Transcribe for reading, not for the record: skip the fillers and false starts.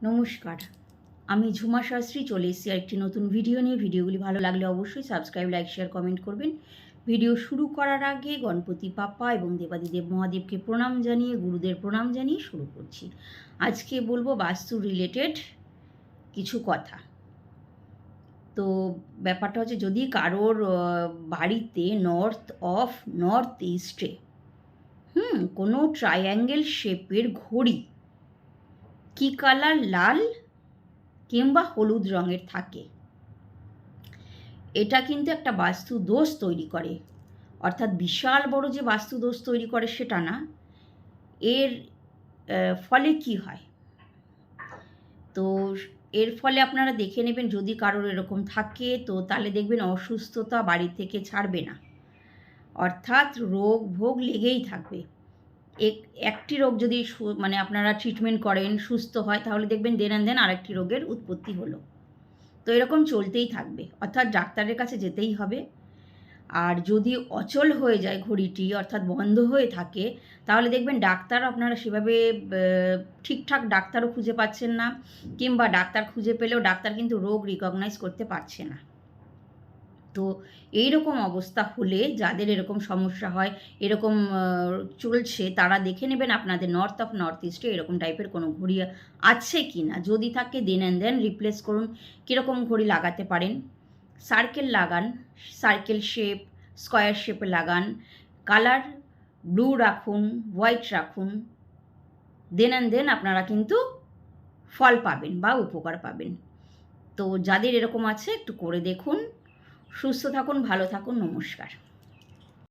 নমস্কার, আমি ঝুমা শাস্ত্রী চলে এসেছি আরেকটি নতুন ভিডিও নিয়ে। ভিডিওগুলি ভালো লাগলে অবশ্যই সাবস্ক্রাইব, লাইক, শেয়ার, কমেন্ট করবেন। ভিডিও শুরু করার আগে গণপতি বাপ্পা এবং দেবাদিদেব মহাদেবকে প্রণাম জানিয়ে, গুরুদের প্রণাম জানিয়ে শুরু করছি। আজকে বলবো বাস্তু রিলেটেড কিছু কথা। তো ব্যাপারটা হচ্ছে, যদি কারোর বাড়িতে নর্থ ইস্টে কোনো ট্রায়াঙ্গেল শেপের ঘড়ি কি কালার, লাল কিংবা হলুদ রঙের থাকে, এটা কিন্তু একটা বাস্তু দোষ তৈরি করে। অর্থাৎ বিশাল বড় যে বাস্তু দোষ তৈরি করে সেটা না। এর ফলে কি হয়, তো এর ফলে আপনারা দেখে নেবেন, যদি কারোর এরকম থাকে তো তাহলে দেখবেন অসুস্থতা বাড়ি থেকে ছাড়বে না। অর্থাৎ রোগ ভোগ লেগেই থাকবে। একটি রোগ যদি আপনারা ট্রিটমেন্ট করেন, সুস্থ হয়, তাহলে দেখবেন দেন আরেকটি রোগের উৎপত্তি হলো। তো এরকম চলতেই থাকবে, অর্থাৎ ডাক্তারের কাছে যেতেই হবে। আর যদি অচল হয়ে যায় ঘড়িটি, অর্থাৎ বন্ধ হয়ে থাকে, তাহলে দেখবেন ডাক্তার আপনারা সেভাবে ঠিকঠাক ডাক্তারও খুঁজে পাচ্ছেন না, কিংবা ডাক্তার খুঁজে পেলেও ডাক্তার কিন্তু রোগ রিকগনাইজ করতে পারছে না। তো এই রকম অবস্থা হলে, যাদের এরকম সমস্যা হয়, এরকম চলছে, তারা দেখে নেবেন আপনাদের নর্থ ইস্টে এরকম টাইপের কোনো ঘড়ি আছে কি না। যদি থাকে দেন রিপ্লেস করুন। কীরকম ঘড়ি লাগাতে পারেন? সার্কেল লাগান, সার্কেল শেপ, স্কোয়ার শেপে লাগান, কালার ব্লু রাখুন, হোয়াইট রাখুন। দেন আপনারা কিন্তু ফল পাবেন বা উপকার পাবেন। তো যাদের এরকম আছে একটু করে দেখুন। সুস্থ থাকুন, ভালো থাকুন, নমস্কার।